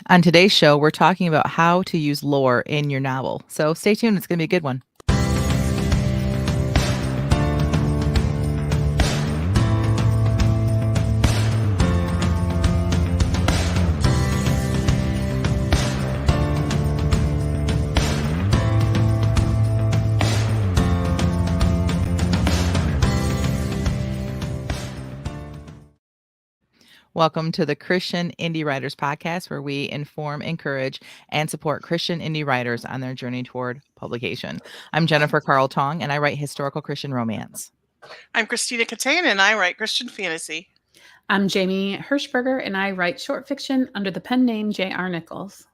On today's show, we're talking about how to use lore in your novel. So stay tuned. It's going to be a good one. Welcome to the Christian Indie Writers Podcast, where we inform, encourage, and support Christian indie writers on their journey toward publication. I'm Jennifer Carl Tong, and I write historical Christian romance. I'm Christina Catane, and I write Christian fantasy. I'm Jamie Hirschberger, and I write short fiction under the pen name J.R. Nichols.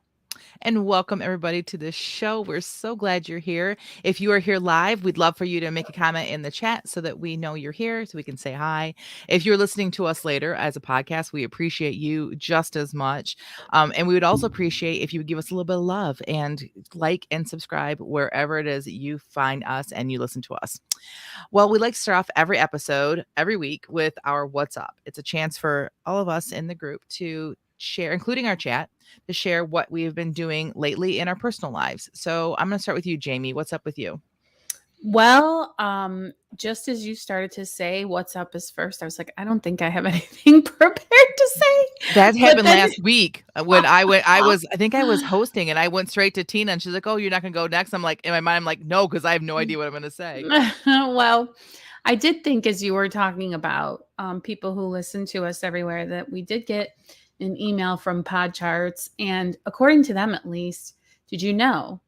And welcome everybody to the show. We're so glad you're here. If you are here live, we'd love for you to make a comment in the chat so that we know you're here, so we can say hi. If you're listening to us later as a podcast, we appreciate you just as much. And we would also appreciate if you would give us a little bit of love and like and subscribe wherever it is that you find us and you listen to us. Well, we like to start off every episode, every week, with our What's Up. It's a chance for all of us in the group to share, including our chat, to share what we've been doing lately in our personal lives. So I'm going to start with you, Jamie. What's up with you? Well, just as you started to say what's up is first, I was like, I don't think I have anything prepared to say. That happened last week when I think I was hosting and I went straight to Tina and she's like, oh, you're not going to go next. I'm like, in my mind, I'm like, no, because I have no idea what I'm going to say. Well, I did think as you were talking about people who listen to us everywhere that we did get an email from Podcharts. And according to them, at least, did you know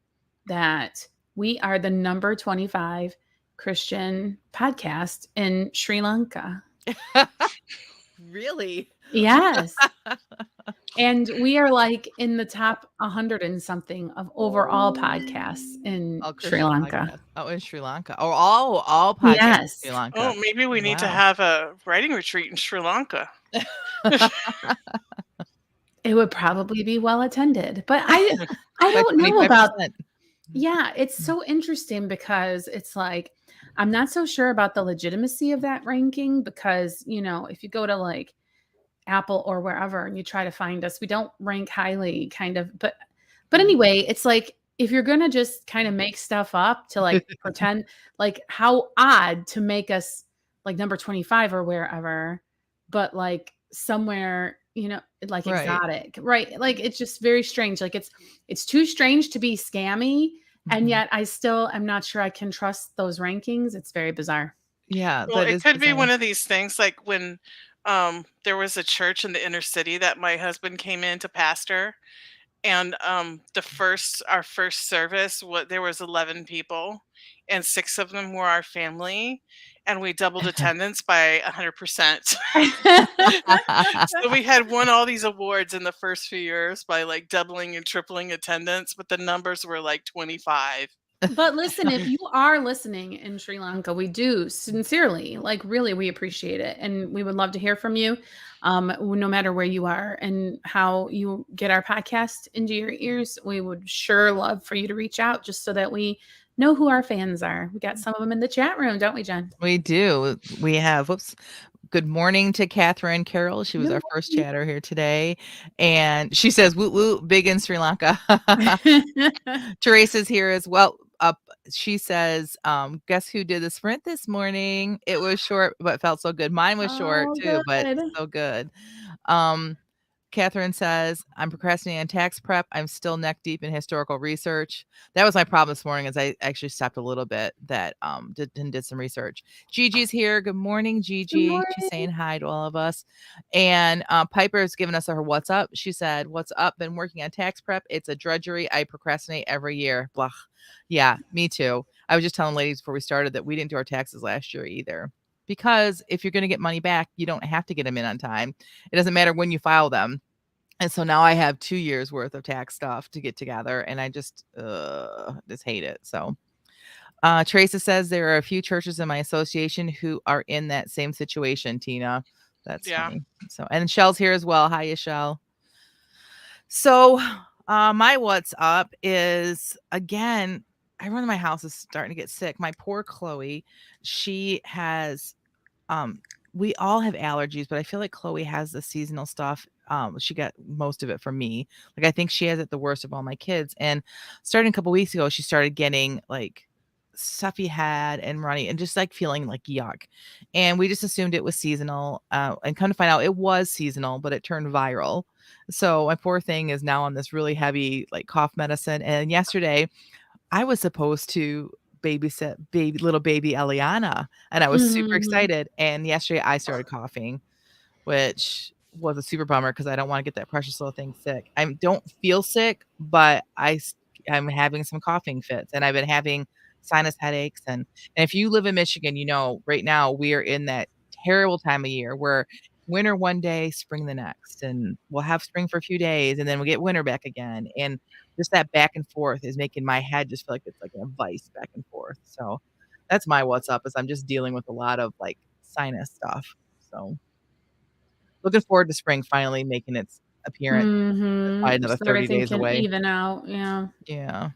that we are the number 25 Christian podcast in Sri Lanka? Really? Yes. And we are like in the top 100 and something of overall podcasts in Sri Lanka. Podcast. Oh, in Sri Lanka. Oh, all podcasts Yes. in Sri Lanka. Oh, maybe we need to have a writing retreat in Sri Lanka. It would probably be well attended, but I don't know about. Yeah, it's so interesting because it's like I'm not so sure about the legitimacy of that ranking because, you know, if you go to like Apple or wherever and you try to find us, we don't rank highly kind of, but anyway, it's like if you're going to just kind of make stuff up to like pretend, like how odd to make us like number 25 or wherever, but like somewhere, you know, like exotic, right? Like it's just very strange. Like it's too strange to be scammy. And yet I still am not sure I can trust those rankings. It's very bizarre. Yeah. Well, it could be one of these things like when there was a church in the inner city that my husband came in to pastor. And our first service, there was 11 people and 6 of them were our family. And we doubled attendance by 100%. So we had won all these awards in the first few years by like doubling and tripling attendance, but the numbers were like 25. But listen, if you are listening in Sri Lanka, we do sincerely, like really, we appreciate it. And we would love to hear from you, no matter where you are and how you get our podcast into your ears. We would sure love for you to reach out just so that we know who our fans are. We got some of them in the chat room, don't we, Jen? We do. We have, good morning to Catherine Carroll. She was our first chatter here today. And she says, woo woo, big in Sri Lanka. Teresa's here as well. She says, guess who did the sprint this morning? It was short, but felt so good. Mine was short too, but so good. Catherine says, I'm procrastinating on tax prep. I'm still neck deep in historical research. That was my problem this morning, as I actually stopped a little bit did some research. Gigi's here. Good morning, Gigi. Good morning. She's saying hi to all of us. And Piper's given us her what's up. She said, what's up? Been working on tax prep. It's a drudgery. I procrastinate every year. Blah. Yeah, me too. I was just telling ladies before we started that we didn't do our taxes last year either. Because if you're going to get money back, you don't have to get them in on time. It doesn't matter when you file them. And so now I have 2 years worth of tax stuff to get together, and I just hate it. So Teresa says there are a few churches in my association who are in that same situation, Tina. That's funny. So, and Shell's here as well. Hi, Shell. So my what's up is, again, everyone in my house is starting to get sick. My poor Chloe, she has, we all have allergies, but I feel like Chloe has the seasonal stuff. she got most of it from me. Like, I think she has it the worst of all my kids. And starting a couple weeks ago, she started getting like stuffy head and runny and just like feeling like yuck. And we just assumed it was seasonal. And come to find out it was seasonal, but it turned viral. So my poor thing is now on this really heavy like cough medicine. And yesterday I was supposed to babysit little baby Eliana, and I was super Mhm. excited. And yesterday I started coughing, which was a super bummer because I don't want to get that precious little thing sick. I don't feel sick, but I'm having some coughing fits, and I've been having sinus headaches. And if you live in Michigan, you know right now we are in that terrible time of year where winter one day, spring the next, and we'll have spring for a few days, and then we'll get winter back again. And just that back and forth is making my head just feel like it's like a vice back and forth. So that's my what's up is I'm just dealing with a lot of like sinus stuff. So looking forward to spring finally making its appearance. It's probably Mhm. another So 30 everything days can away. even out. Yeah. Yeah.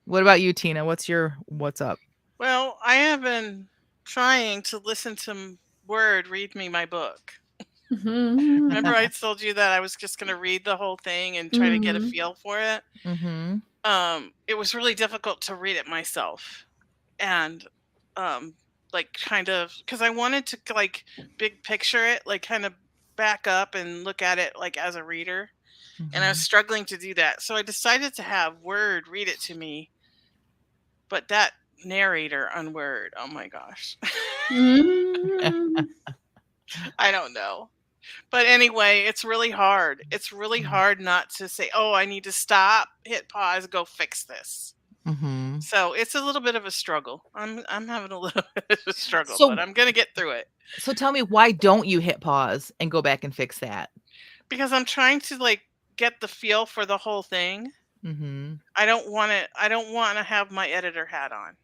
What about you, Tina? What's your what's up? Well, I have been trying to listen to Word read me my book. Mhm. Remember I told you that I was just going to read the whole thing and try to get a Mhm. feel for it? Mhm. It was really difficult to read it myself. And um like kind of cuz I wanted to like big picture it, like kind of back up and look at it like as a reader, and I was Mhm. struggling to do that. So I decided to have Word read it to me, but that narrator on Word, oh my gosh. Mm. I don't know. But anyway, it's really hard. It's really hard not to say, "Oh, I need to stop, hit pause, go fix this." Mhm. So it's a little bit of a struggle. I'm having a little bit of a struggle, but So I'm gonna get through it so tell me why don't you hit pause and go back and fix that? because I'm trying to like get the feel for the whole thing. Mhm. I don't want to have my editor hat on.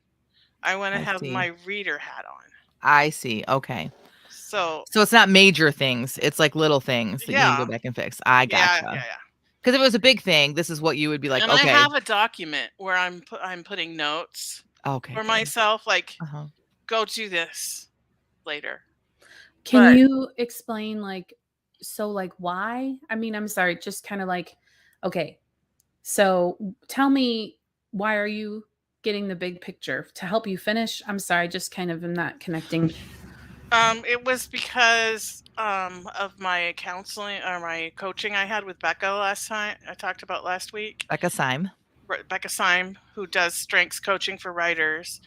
I want to I have my see. reader hat on. I see. Okay. So So it's not major things. It's like little things that you need to go yeah, back and fix. I yeah, gotcha. yeah, yeah. Because if it was a big thing, this is what you would be like, And I okay. have a document where I'm putting notes Okay, for good. myself, like Uh-huh. go do this later. Can But you explain like so like why? I mean, I'm sorry, just kind of like okay. So tell me why are you getting the big picture to help you finish? I'm sorry, just kind of am not connecting. it was because of my counseling or my coaching I had with Becca last time I talked about last week. Becca Syme. Becca Syme, who does strengths coaching for writers,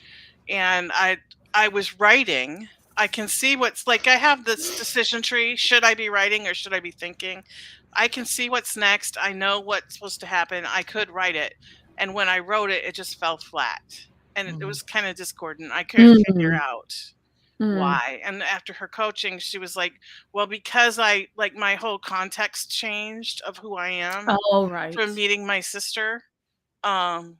and I was writing. I can see what's like. I have this decision tree. Should I be writing or should I be thinking? I can see what's next. I know what's supposed to happen. I could write it, and when I wrote it, it just fell flat, and it Mhm. was kind of discordant. I couldn't figure Mm, out mm. why. And after her coaching, she was like, "Well, because I like my whole context changed of who I am Oh, right. from meeting my sister." Um,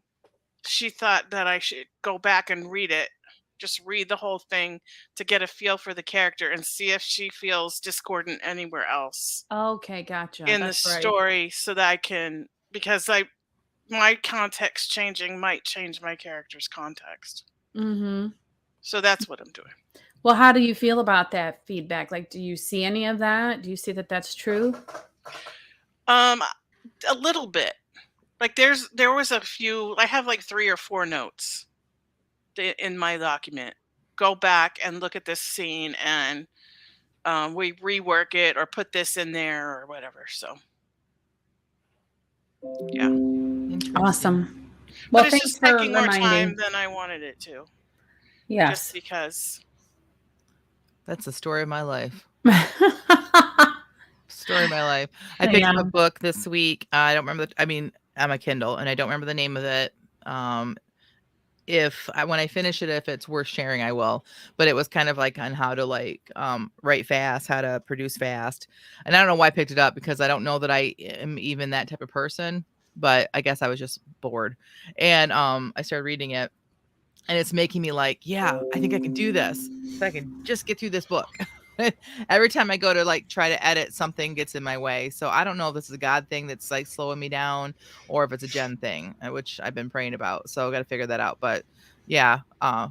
she thought that I should go back and read it, just read the whole thing to get a feel for the character and see if she feels discordant anywhere else Okay, gotcha. in the That's right. story so that I can because I my context changing might change my character's context. Mhm. So that's what I'm doing. Well, how do you feel about that feedback? Like, do you see any of that? Do you see that that's true? Um a little bit. Like there was a few I have like 3 or 4 notes in my document. Go back and look at this scene and we rework it or put this in there or whatever. So yeah, Interesting. Awesome. but Well, it's thanks just for taking more time reminding. than I wanted it to, just Yes. because. That's the story of my life. Story of my life. I picked Yeah. up a book this week. I don't remember I mean, I'm a Kindle, and I don't remember the name of it. Um, if I when I finish it, if it's worth sharing, I will. But it was kind of like on how to like write fast, how to produce fast. And I don't know why I picked it up because I don't know that I am even that type of person, but I guess I was just bored. And I started reading it, and it's making me like, yeah, I think I can do this. If I can just get through this book. Every time I go to like try to edit, something gets in my way. So I don't know if this is a God thing that's like slowing me down or if it's a Jen thing, which I've been praying about. So I got to figure that out. But yeah, I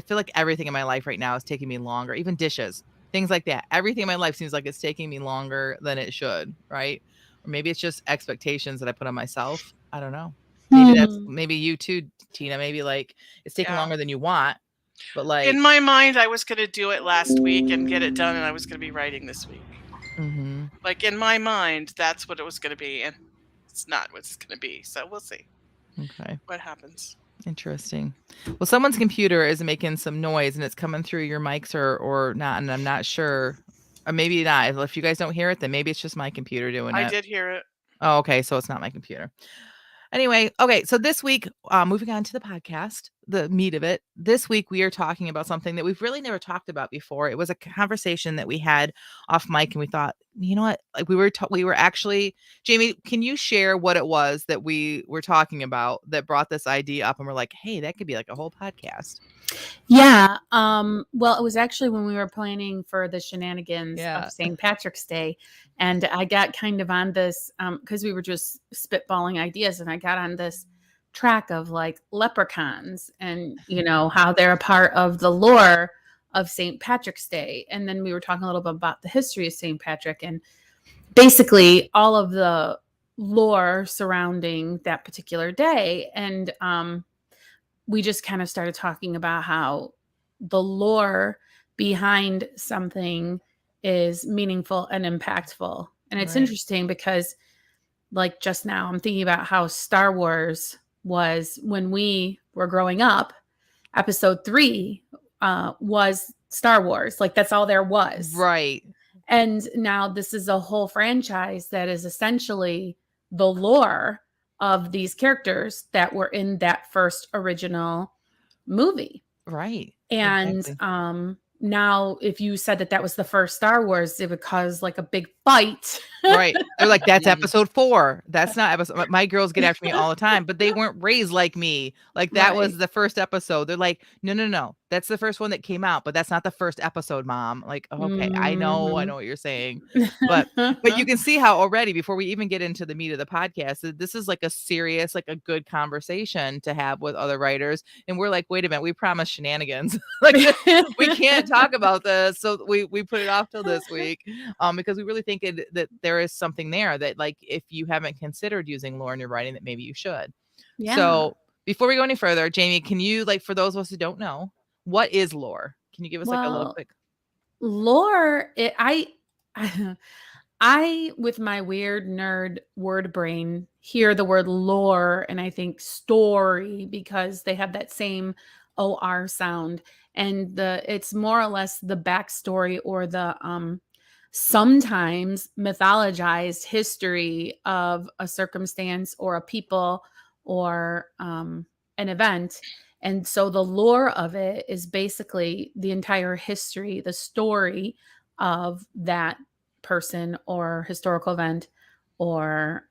feel like everything in my life right now is taking me longer, even dishes. things like that. Everything in my life seems like it's taking me longer than it should, right? Or maybe it's just expectations that I put on myself. I don't know. Maybe you too, Tina. Maybe like it's taking longer than you want, but like in my mind, I was going to do it last week and get it done, and I was going to be writing this week. Like in my mind, that's what it was going to be, and it's not what it's going to be. So we'll see. Okay. What happens? Interesting. Well, someone's computer is making some noise and it's coming through your mics or not, and I'm not sure. Or maybe not. If you guys don't hear it, then maybe it's just my computer doing it. I did hear it. Oh, okay. So it's not my computer. Anyway, okay. So this week, moving on to the podcast, the meat of it. This week, we are talking about something that we've really never talked about before. It was a conversation that we had off mic, and we thought, you know what? Like we were actually, Jamie, can you share what it was that we were talking about that brought this idea up? And we're like, hey, that could be like a whole podcast. Yeah. Well, it was actually when we were planning for the shenanigans of St. Patrick's Day. And I got kind of on this because we were just spitballing ideas, and I got on this track of like leprechauns and, you know, how they're a part of the lore of St. Patrick's Day. And then we were talking a little bit about the history of St. Patrick and basically all of the lore surrounding that particular day. And we just kind of started talking about how the lore behind something is meaningful and impactful. And it's interesting because like just now I'm thinking about how Star Wars was when we were growing up. Episode 3 was Star Wars. Like that's all there was. Right. And now this is a whole franchise that is essentially the lore of these characters that were in that first original movie. Right. And exactly. Now if you said that was the first Star Wars, it would cause like a big fight. Right. They're like, that's episode 4. That's not episode. My girls get after me all the time, but they weren't raised like me. Like that was the first episode. They're like, no. That's the first one that came out, but that's not the first episode, Mom. Like, okay, I know what you're saying. But you can see how already, before we even get into the meat of the podcast, that this is like a serious, like a good conversation to have with other writers. And we're like, wait a minute, we promised shenanigans. Like we can't talk about this. So we put it off till this week because we really think that there is something there that like if you haven't considered using lore in your writing, that maybe you should. Yeah. So before we go any further, Jamie, can you, like, for those of us who don't know, what is lore? Can you give us like a little quick lore? I with my weird nerd word brain hear the word lore and I think story because they have that same OR sound, and it's more or less the backstory or the sometimes mythologized history of a circumstance or a people or an event. And so the lore of it is basically the entire history, the story of that person or historical event or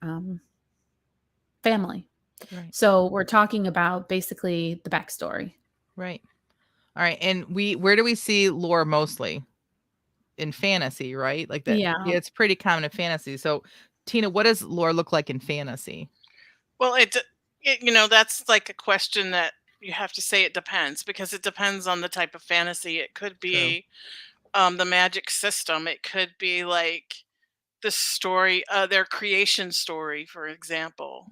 family. Right. So we're talking about basically the backstory. Right. All right. And where do we see lore mostly? In fantasy, right? Like that. Yeah, it's pretty common in fantasy. So Tina, what does lore look like in fantasy? Well, it you know, that's like a question that you have to say it depends, because it depends on the type of fantasy. It could be the magic system. It could be like the story, their creation story, for example.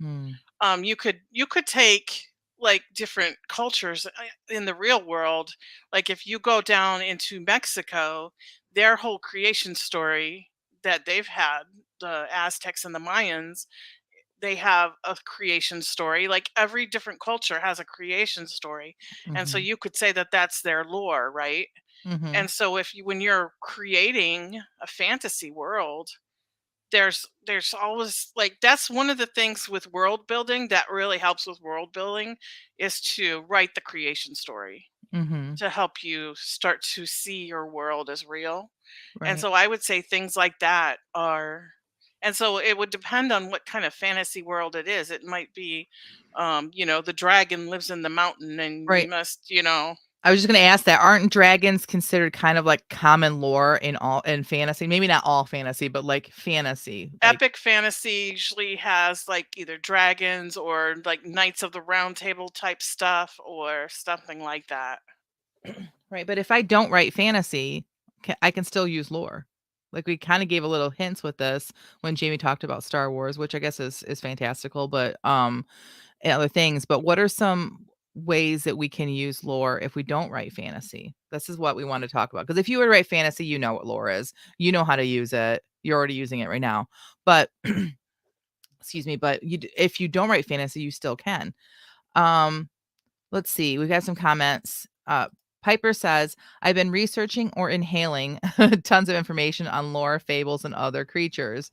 You could take like different cultures in the real world. Like if you go down into Mexico, their whole creation story that they've had, the Aztecs and the Mayans, they have a creation story. Like every different culture has a creation story. And so you could say that that's their lore, right? And so when you're creating a fantasy world, there's always like, that's one of the things with world building that really helps with world building, is to write the creation story to help you start to see your world as real. And so I would say things like that are, and so it would depend on what kind of fantasy world it is. It might be, you know, the dragon lives in the mountain and you must, you know. I was just going to ask that. Aren't dragons considered kind of like common lore in fantasy? Maybe not all fantasy, but like fantasy. Epic fantasy usually has like either dragons or like Knights of the Round Table type stuff or something like that. Right. But if I don't write fantasy, I can still use lore. Like, we kind of gave a little hints with this when Jamie talked about Star Wars, which I guess is fantastical, but and other things. But what are some ways that we can use lore if we don't write fantasy? This is what we want to talk about. Because if you were to write fantasy, you know what lore is. You know how to use it. You're already using it right now. But excuse me, but if you don't write fantasy, you still can. Let's see. We've got some comments. Piper says, I've been researching or inhaling tons of information on lore, fables, and other creatures.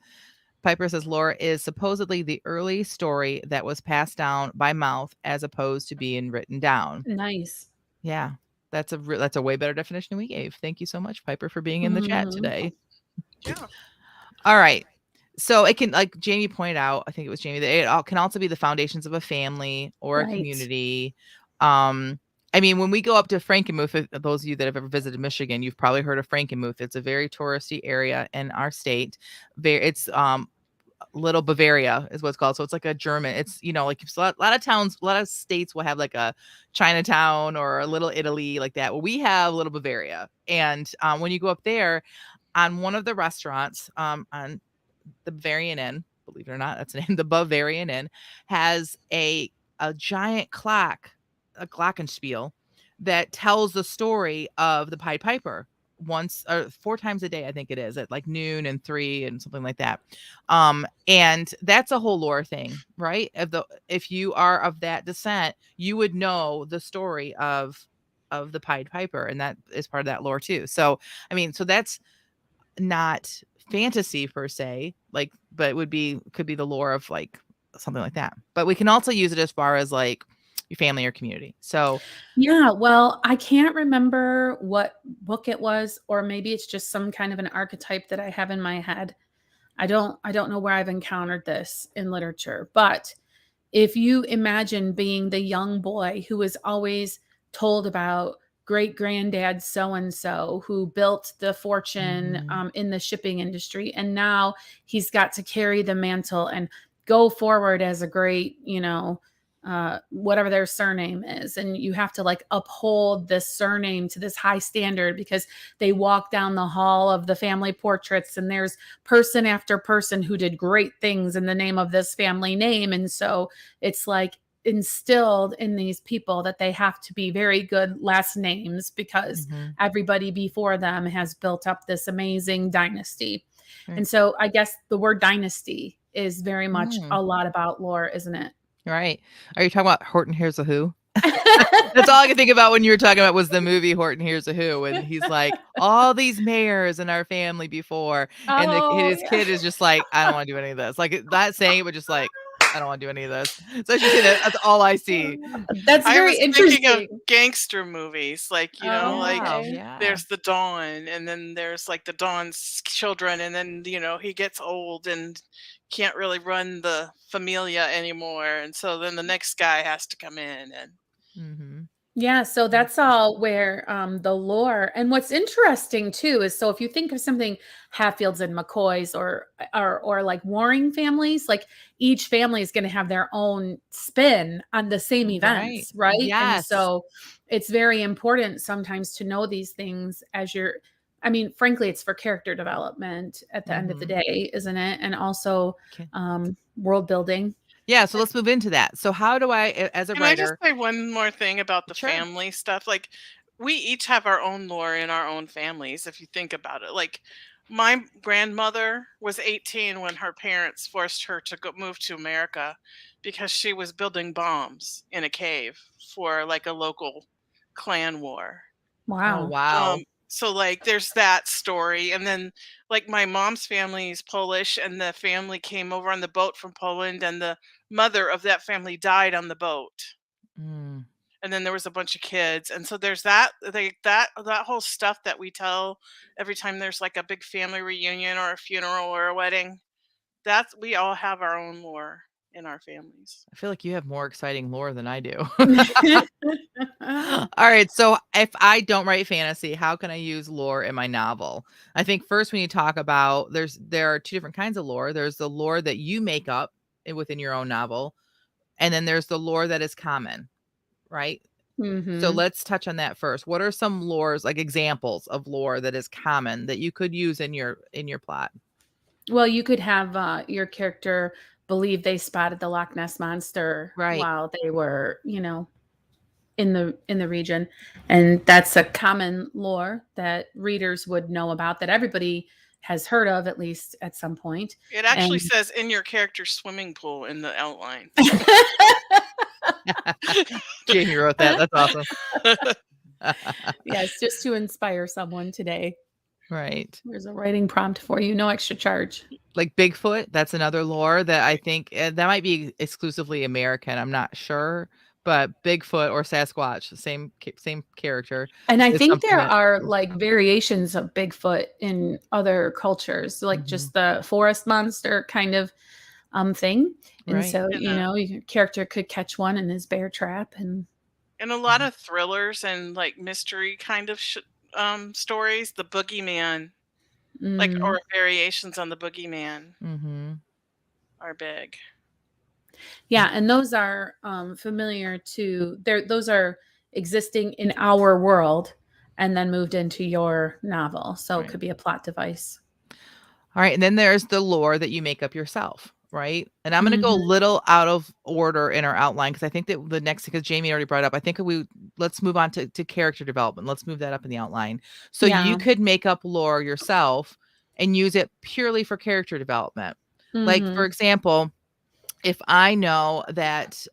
Piper says lore is supposedly the early story that was passed down by mouth as opposed to being written down. Nice. Yeah, that's a way better definition than we gave. Thank you so much, Piper, for being in the chat today. Yeah. All right. So it can, like Jamie pointed out, I think it was Jamie, that it can also be the foundations of a family or a community. I mean, when we go up to Frankenmuth, those of you that have ever visited Michigan, you've probably heard of Frankenmuth. It's a very touristy area in our state. It's Little Bavaria is what it's called. So it's like a German. It's, like a lot of towns, a lot of states will have like a Chinatown or a Little Italy like that. Well, we have Little Bavaria. And when you go up there, on one of the restaurants, on the Bavarian Inn, believe it or not, that's the name. The Bavarian Inn has a giant clock, a glockenspiel, that tells the story of the Pied Piper once or 4 times a day, I think it is, at like noon and 3 and something like that. And that's a whole lore thing, right? If you are of that descent, you would know the story of the Pied Piper, and that is part of that lore too. So I mean, so that's not fantasy per se, like, but could be the lore of like something like that. But we can also use it as far as like your family or community. So yeah, well, I can't remember what book it was, or maybe it's just some kind of an archetype that I have in my head. I don't know where I've encountered this in literature, but if you imagine being the young boy who is always told about great granddad so and so who built the fortune in the shipping industry, and now he's got to carry the mantle and go forward as a great, whatever their surname is, and you have to like uphold this surname to this high standard because they walk down the hall of the family portraits and there's person after person who did great things in the name of this family name, and so it's like instilled in these people that they have to be very good last names because everybody before them has built up this amazing dynasty. And so I guess the word dynasty is very much a lot about lore, isn't it? Right. Are you talking about Horton Hears a Who? That's all I could think about when you were talking about was the movie Horton Hears a Who, and he's like, all these mayors in our family before, and his kid is just like, I don't want to do any of this. Like, not saying it, but just like, I don't want to do any of this. So I should say that's all I see. That's very interesting. Thinking of gangster movies, like there's the Don, and then there's like the Don's children, and then he gets old and can't really run the familia anymore, and so then the next guy has to come in and. Yeah, so that's all where the lore. And what's interesting too is, so if you think of something Hatfields and McCoys or like warring families, like each family is going to have their own spin on the same events, right? Yes. And so it's very important sometimes to know these things I mean, frankly, it's for character development at the end of the day, isn't it? And also world building. Yeah, so let's move into that. So how do I, as a writer... Can I just say one more thing about the family stuff? Like, we each have our own lore in our own families, if you think about it. Like, my grandmother was 18 when her parents forced her to move to America because she was building bombs in a cave for, like, a local clan war. Wow. Oh, wow. So like there's that story, and then like my mom's family is Polish, and the family came over on the boat from Poland, and the mother of that family died on the boat. And then there was a bunch of kids, and so there's that whole stuff that we tell every time there's like a big family reunion or a funeral or a wedding. We all have our own lore in our families. I feel like you have more exciting lore than I do. All right. So if I don't write fantasy, how can I use lore in my novel? I think first we need to talk about there are 2 different kinds of lore. There's the lore that you make up within your own novel. And then there's the lore that is common, right? So Mhm. let's touch on that first. What are some lores, like examples of lore that is common that you could use in your plot? Well, you could have, your character believe they spotted the Loch Ness monster Right. while they were, in the region, and that's a common lore that readers would know about, that everybody has heard of at least at some point, It actually and says in your character's swimming pool in the outline. Jamie wrote that. That's awesome. Yes, just to inspire someone today. Right. There's a writing prompt for you, no extra charge. Like Bigfoot, that's another lore that I think that might be exclusively American. I'm not sure, but Bigfoot or Sasquatch, same character, And I is think something there that. are, like, variations of Bigfoot in other cultures, like Mhm. just the forest monster kind of, thing, and Right. so, And, your character could catch one in his bear trap and and a lot Mhm. of thrillers and like mystery kind of stories, the boogeyman, like mm. or variations on the boogeyman Mhm. are big. Yeah, and those are, familiar to those are existing in our world and then moved into your novel, so it Right. could be a plot device. All right, and then there's the lore that you make up yourself, right? And I'm gonna go a Mhm. little out of order in our outline because I think that the next, because Jamie already brought up, I think let's move on to character development. Let's move that up in the outline. So you Yeah. could make up lore yourself and use it purely for character development. Like, for Mhm. example, if I know that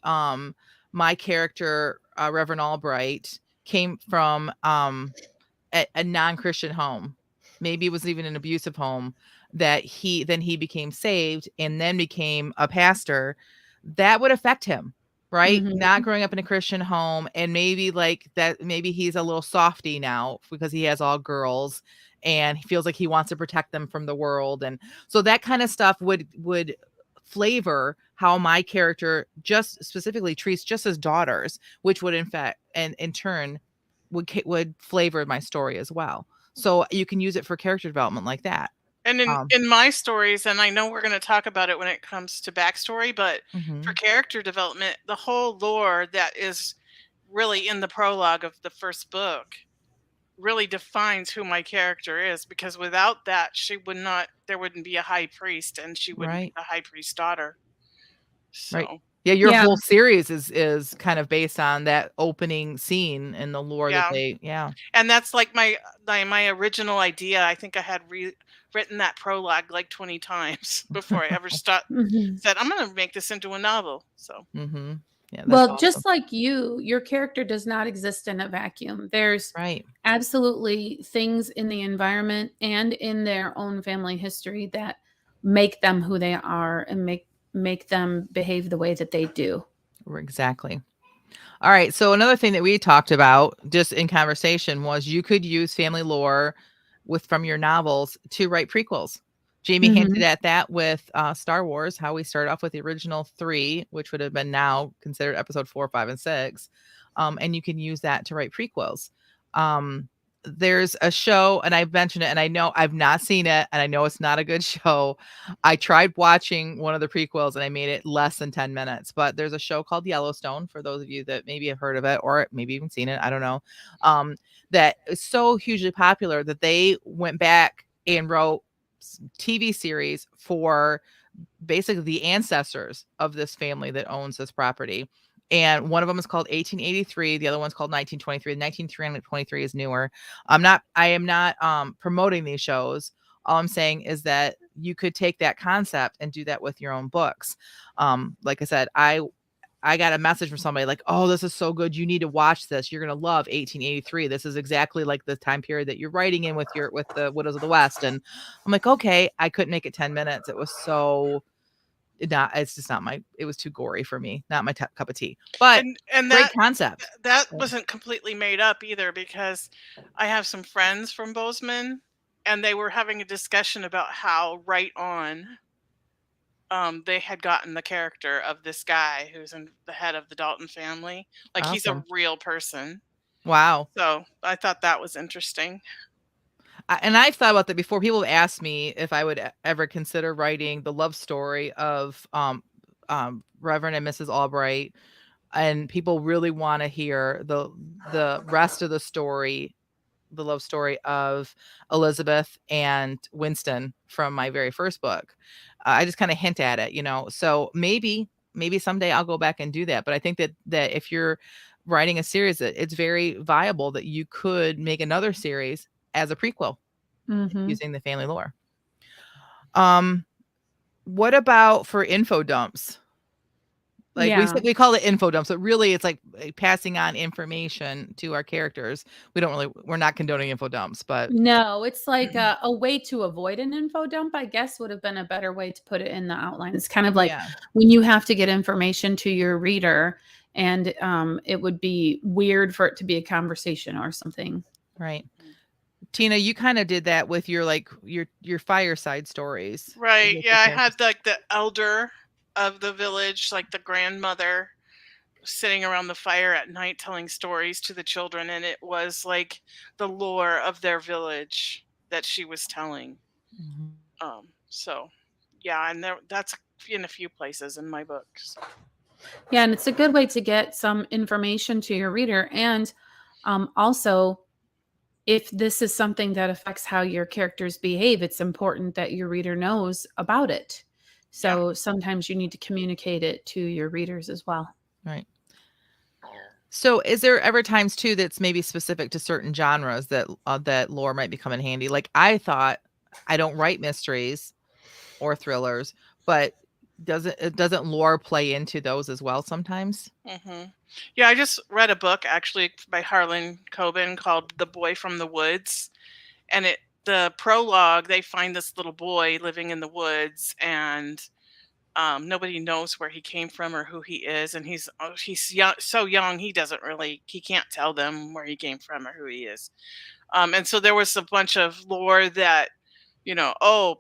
my character, Reverend Albright, came from a non-Christian home. Maybe it was even an abusive home that he became saved and then became a pastor. That would affect him, right? Not Mhm. growing up in a Christian home and maybe like that, maybe he's a little softy now because he has all girls and he feels like he wants to protect them from the world. And so that kind of stuff would flavor how my character just specifically treats just his daughters, which would in fact and in turn would flavor my story as well. So you can use it for character development like that. And Um, in my stories, and I know we're going to talk about it when it comes to backstory, but for mhm, character development, the whole lore that is really in the prologue of the first book really defines who my character is, because without that she would not there wouldn't be a high priest and she wouldn't be right, the high priest's daughter. right. So Yeah, your Yeah. whole series is kind of based on that opening scene and the lore that yeah, they yeah. and that's like my original idea. I think I had written that prologue like 20 times before I ever Mhm. said I'm going to make this into a novel. So Mhm. Yeah, that's Well, awesome. just like you, your character does not exist in a vacuum. There's Right. absolutely things in the environment and in their own family history that make them who they are and make them behave the way that they do. Exactly. All right. So another thing that we talked about just in conversation was you could use family lore from your novels to write prequels. Jamie hinted Mhm. at that with Star Wars, how we started off with the original three, which would have been now considered episode 4, 5, and 6. And you can use that to write prequels. Um, there's a show, and I've mentioned it, and I know I've not seen it, and I know it's not a good show. I tried watching one of the prequels and I made it less than 10 minutes, but there's a show called Yellowstone for those of you that maybe have heard of it or maybe even seen it. I don't know. That is so hugely popular that they went back and wrote TV series for basically the ancestors of this family that owns this property. And one of them is called 1883. The other one's called 1923. 1923 is newer. I am not promoting these shows. All I'm saying is that you could take that concept and do that with your own books. Like I said, I got a message from somebody like, "Oh, this is so good. You need to watch this. You're going to love 1883. This is exactly like the time period that you're writing in with the Widows of the West." And I'm like, "Okay." I couldn't make it 10 minutes. It was so it's just not my it was too gory for me. Not my cup of tea. But and great concept. that So, wasn't completely made up either, because I have some friends from Bozeman and they were having a discussion about how right on they had gotten the character of this guy who's in the head of the Dalton family. Like he's a awesome. real person. Wow. So I thought that was interesting. And I've thought about that before. People have asked me if I would ever consider writing the love story of Reverend and Mrs. Albright. and people really want to hear the rest of the story, the love story of Elizabeth and Winston from my very first book. I just kind of hint at it, so maybe someday I'll go back and do that. But I think that if you're writing a series, it's very viable that you could make another series as a prequel using the family lore. What about for info dumps? Like we call it info dumps, but really it's like passing on information to our characters. We're not condoning info dumps, but no, it's like a way to avoid an info dump, I guess, would have been a better way to put it in the outline. It's kind of like when you have to get information to your reader, and it would be weird for it to be a conversation or something. Right. Tina, you kind of did that with your fireside stories. Right. Yeah, I had like the elder of the village, like the grandmother, sitting around the fire at night telling stories to the children, and it was like the lore of their village that she was telling. So yeah, and that's in a few places in my books. Yeah, and it's a good way to get some information to your reader. And also, if this is something that affects how your characters behave, it's important that your reader knows about it. So sometimes you need to communicate it to your readers as well. Right. So is there ever times too that's maybe specific to certain genres that lore might become in handy? Like I thought, I don't write mysteries or thrillers, but doesn't lore play into those as well sometimes? Yeah, I just read a book actually by Harlan Coben called The Boy from the Woods, and the prologue, they find this little boy living in the woods, and nobody knows where he came from or who he is, and he's young, so young he can't tell them where he came from or who he is. And so there was a bunch of lore that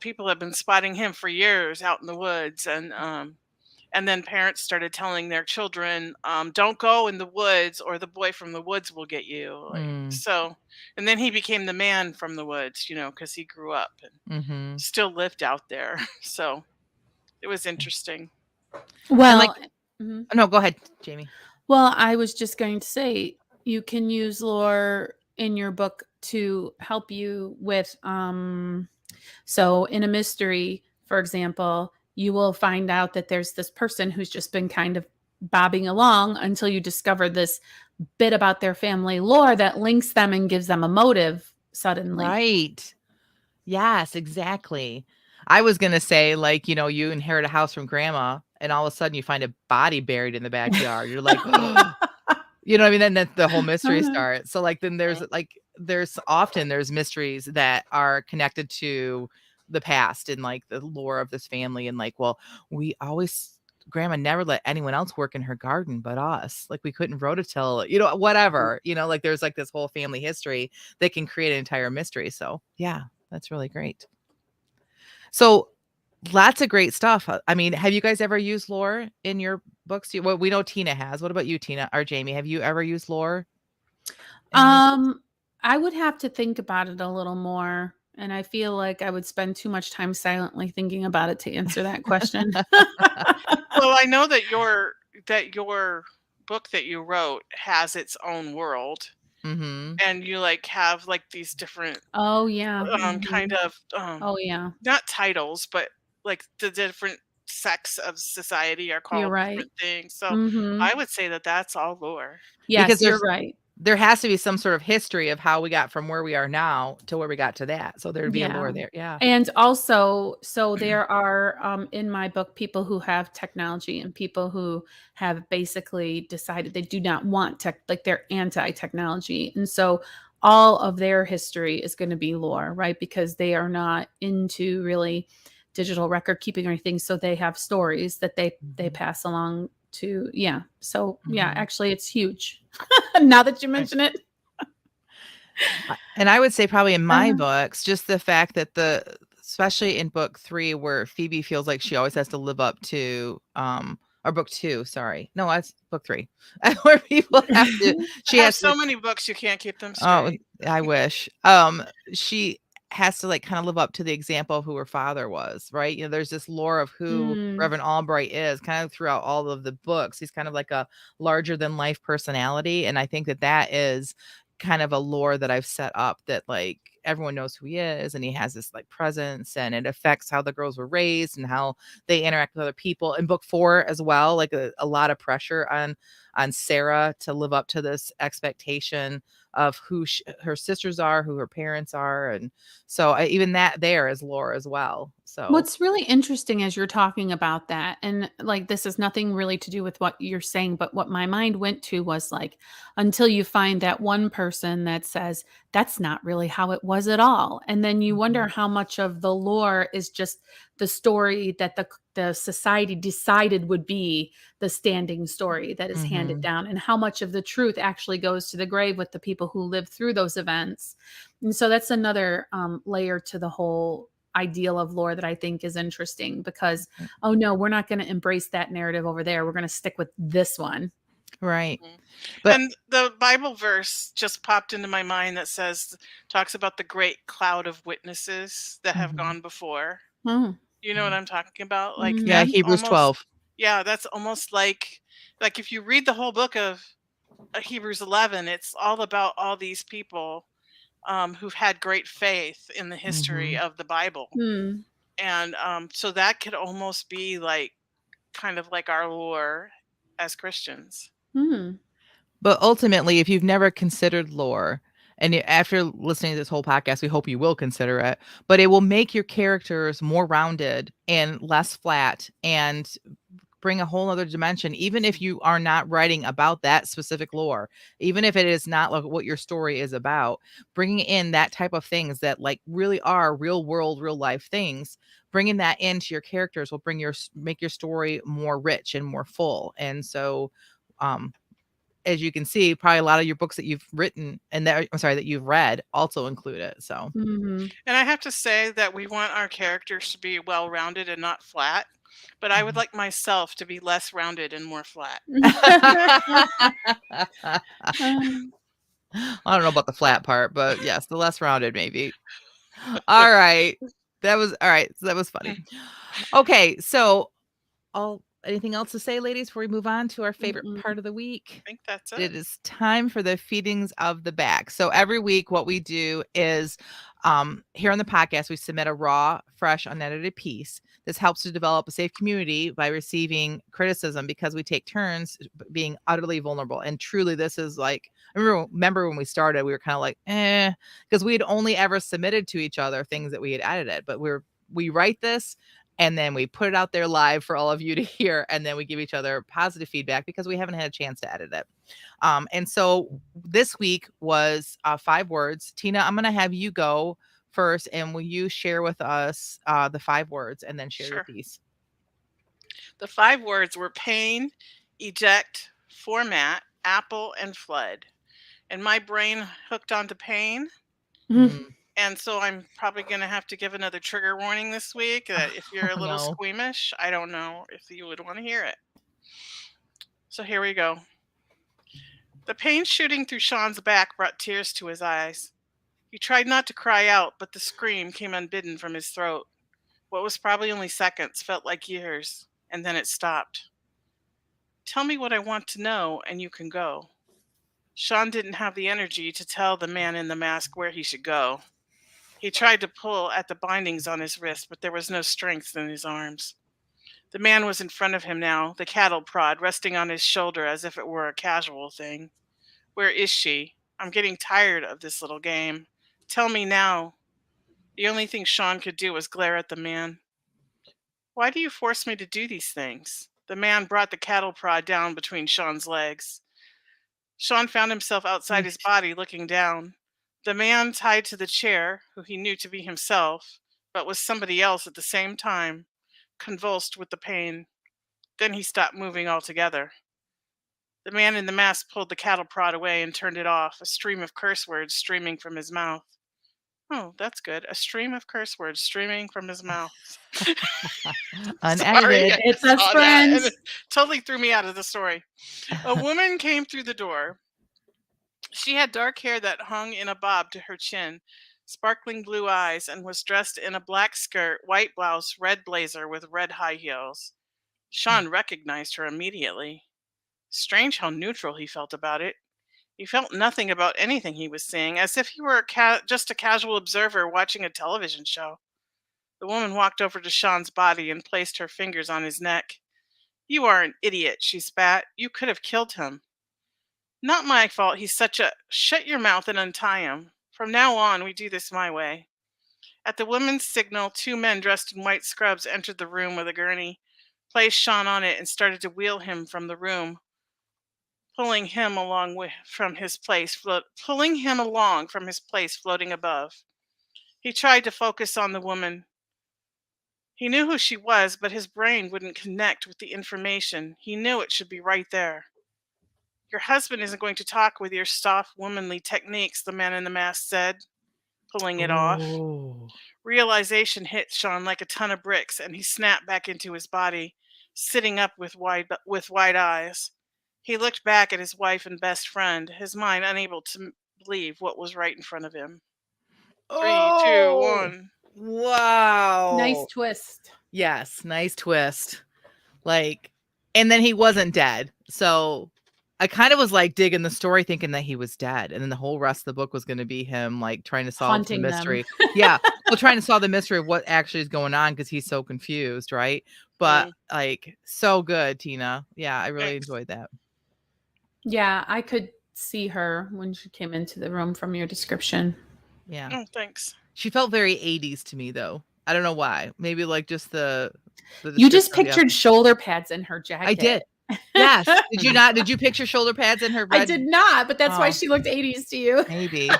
people have been spotting him for years out in the woods, and then parents started telling their children, don't go in the woods or the boy from the woods will get you. So, and then he became the man from the woods, because he grew up and still lived out there. So it was interesting. Well, no, go ahead, Jamie. Well, I was just going to say, you can use lore in your book to help you with, so in a mystery, for example, you will find out that there's this person who's just been kind of bobbing along until you discover this bit about their family lore that links them and gives them a motive suddenly. Right. Yes, exactly. I was going to say, like, you inherit a house from grandma and all of a sudden you find a body buried in the backyard. You're like, you know what I mean? Then that's the whole mystery starts. So like, then there's mysteries that are connected to the past and like the lore of this family. And like, well, grandma never let anyone else work in her garden but us. Like we couldn't rototill, whatever, like there's like this whole family history that can create an entire mystery. So yeah, that's really great. So lots of great stuff. I mean, have you guys ever used lore in your books? Well, we know Tina has. What about you, Tina or Jamie? Have you ever used lore? I would have to think about it a little more. And I feel like I would spend too much time silently thinking about it to answer that question. Well, I know that your book that you wrote has its own world. And you have these different kind of not titles, but like the different sects of society are called different things. So I would say that that's all lore. Yes, because you're right. There has to be some sort of history of how we got from where we are now to where we got to that. So there'd be a lore there. Yeah. And also, so there are in my book people who have technology and people who have basically decided they do not want tech, like they're anti-technology. And so all of their history is going to be lore, right? Because they are not into really digital record keeping or anything. So they have stories that they pass along to. Yeah. So yeah, actually it's huge. Now that you mention it. And I would say probably in my books, just the fact that especially in book 3, where Phoebe feels like she always has to live up to, or book 2, sorry. No, that's book 3. Where people have to, she has so many books, you can't keep them straight. Oh, I wish. She has to like kind of live up to the example of who her father was, right? There's this lore of who Mm. Reverend Albright is kind of throughout all of the books. He's kind of like a larger than life personality. And I think that is kind of a lore that I've set up that like everyone knows who he is, and he has this like presence, and it affects how the girls were raised and how they interact with other people. In book 4 as well, like a lot of pressure on Sarah to live up to this expectation of who her sisters are, who her parents are. And so even that there is lore as well. So What's really interesting as you're talking about that, and like this is nothing really to do with what you're saying, but what my mind went to was like, until you find that one person that says, that's not really how it was at all. And then you wonder how much of the lore is just the story that the society decided would be the standing story that is handed down, and how much of the truth actually goes to the grave with the people who lived through those events. And so that's another layer to the whole ideal of lore that I think is interesting, because, oh no, we're not going to embrace that narrative over there. We're going to stick with this one. Right. But and the Bible verse just popped into my mind that talks about the great cloud of witnesses that have gone before. You know what I'm talking about? Like Hebrews 12. Yeah, that's almost like if you read the whole book of Hebrews 11, it's all about all these people who've had great faith in the history of the Bible. And so that could almost be like kind of like our lore as Christians. But ultimately, if you've never considered lore, and after listening to this whole podcast, we hope you will consider it, but it will make your characters more rounded and less flat and bring a whole other dimension, even if you are not writing about that specific lore, even if it is not like what your story is about. Bringing in that type of things that like really are real world, real life things, bringing that into your characters will make your story more rich and more full. And so as you can see, probably a lot of your books that you've written and that you've read also include it. So and I have to say that we want our characters to be well-rounded and not flat. But I would like myself to be less rounded and more flat. I don't know about the flat part, but yes, the less rounded maybe. All right. That was funny. Okay, so anything else to say, ladies, before we move on to our favorite part of the week? I think that's it. It is time for the feedings of the back. So every week what we do is here on the podcast, we submit a raw, fresh, unedited piece. This helps to develop a safe community by receiving criticism, because we take turns being utterly vulnerable. And truly, this is like, I remember when we started, we were kind of like, because we had only ever submitted to each other things that we had edited. But we write this, and then we put it out there live for all of you to hear. And then we give each other positive feedback because we haven't had a chance to edit it. And so this week was 5 words. Tina, I'm going to have you go first. And will you share with us the 5 words and then share your piece? The 5 words were pain, eject, format, apple, and flood. And my brain hooked onto pain. And so I'm probably going to have to give another trigger warning this week. If you're a little squeamish, I don't know if you would want to hear it. So here we go. The pain shooting through Sean's back brought tears to his eyes. He tried not to cry out, but the scream came unbidden from his throat. What was probably only seconds felt like years, and then it stopped. Tell me what I want to know, and you can go. Sean didn't have the energy to tell the man in the mask where he should go. He tried to pull at the bindings on his wrist, but there was no strength in his arms. The man was in front of him now, the cattle prod resting on his shoulder as if it were a casual thing. Where is she? I'm getting tired of this little game. Tell me now. The only thing Sean could do was glare at the man. Why do you force me to do these things? The man brought the cattle prod down between Sean's legs. Sean found himself outside his body, looking down. The man tied to the chair, who he knew to be himself, but was somebody else at the same time, convulsed with the pain. Then he stopped moving altogether. The man in the mask pulled the cattle prod away and turned it off, a stream of curse words streaming from his mouth. Oh, that's good. A stream of curse words streaming from his mouth. Unedited. It's us, friends. It totally threw me out of the story. A woman came through the door. She had dark hair that hung in a bob to her chin. sparkling blue eyes, and was dressed in a black skirt, white blouse, red blazer with red high heels. Sean recognized her immediately. Strange how neutral he felt about it. He felt nothing about anything he was seeing, as if he were just a casual observer watching a television show. The woman walked over to Sean's body and placed her fingers on his neck. "You are an idiot," she spat. "You could have killed him." "Not my fault. He's such a—" "Shut your mouth and untie him. From now on, we do this my way." At the woman's signal, two men dressed in white scrubs entered the room with a gurney, placed Sean on it, and started to wheel him from the room, pulling him along from his place floating above. He tried to focus on the woman. He knew who she was, but his brain wouldn't connect with the information. He knew it should be right there. "Your husband isn't going to talk with your soft, womanly techniques," the man in the mask said, pulling it off. Oh. Realization hit Sean like a ton of bricks, and he snapped back into his body, sitting up with wide eyes. He looked back at his wife and best friend, his mind unable to believe what was right in front of him. 3, 2, Oh, 1. wow. Nice twist. Yes, nice twist. Like, and then he wasn't dead. So I kind of was like digging the story thinking that he was dead. And then the whole rest of the book was going to be him like trying to solve Haunting the them. mystery. Yeah. Well, trying to solve the mystery of what actually is going on because he's so confused, right? But like so good, Tina. Yeah, I really Thanks. enjoyed that. Yeah, I could see her when she came into the room from your description. Yeah. Oh, thanks. She felt very 80s to me though. I don't know why. Maybe like just the You just description of the pictured shoulder pads in her jacket. I did. Yes. Did you not? Did you picture shoulder pads in her red? I did not, but that's why Oh. she looked 80s to you. Maybe. I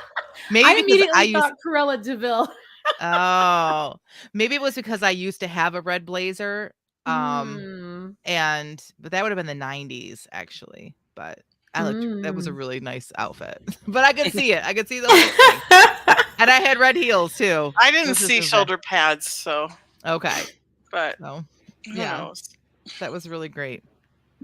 Maybe because immediately thought Cruella DeVille. Oh, maybe it was because I used to have a red blazer. Mm. But that would have been the 90s actually. But I looked, that was a Mm. really nice outfit. But I could see it. I could see the whole thing. And I had red heels too. I didn't This is see the- shoulder pads, so, Okay. but So who yeah. knows? that was really great.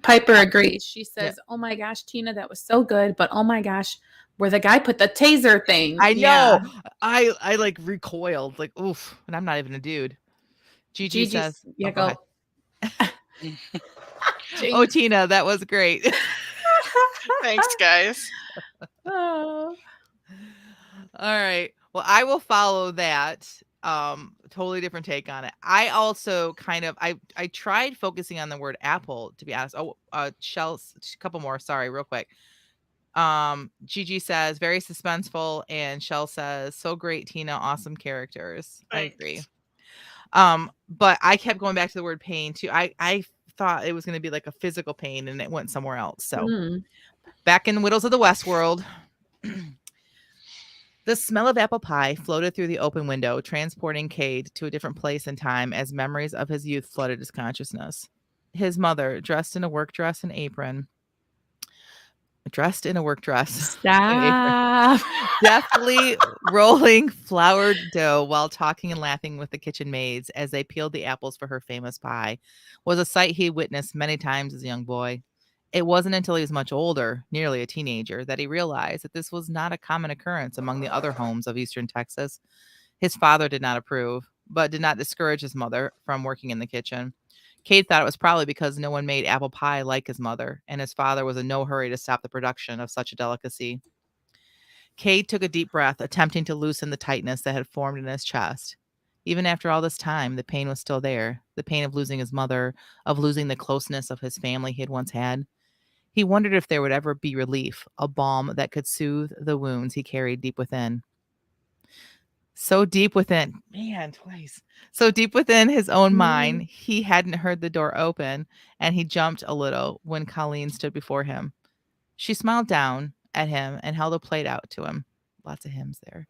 Piper agrees. She says, "Oh my gosh, Tina, that was so good, but oh my gosh, where the guy put the taser thing." I Yeah. know. I like recoiled, like, oof, and I'm not even a dude. Gigi says, yeah, oh, go go. ahead. Oh, Tina, that was great. Thanks, guys. Oh. All right. Well, I will follow that. Totally different take on it. I also kind of I tried focusing on the word apple, to be honest. Oh, Shell, a couple more. Sorry, real quick. Gigi says very suspenseful, and Shell says so great, Tina, awesome characters. Thanks. I agree. But I kept going back to the word pain too. I thought it was going to be like a physical pain, and it went somewhere else. So back in Widows of the West world. The smell of apple pie floated through the open window, transporting Cade to a different place and time as memories of his youth flooded his consciousness. His mother, dressed in a work dress and apron, Stop. deftly rolling floured dough while talking and laughing with the kitchen maids as they peeled the apples for her famous pie, was a sight he witnessed many times as a young boy. It wasn't until he was much older, nearly a teenager, that he realized that this was not a common occurrence among the other homes of Eastern Texas. His father did not approve, but did not discourage his mother from working in the kitchen. Cade thought it was probably because no one made apple pie like his mother, and his father was in no hurry to stop the production of such a delicacy. Cade took a deep breath, attempting to loosen the tightness that had formed in his chest. Even after all this time, the pain was still there, the pain of losing his mother, of losing the closeness of his family he had once had. He wondered if there would ever be relief, a balm that could soothe the wounds he carried deep within. So deep within his own mind, he hadn't heard the door open, and he jumped a little when Colleen stood before him. She smiled down at him and held a plate out to him. Lots of hymns there.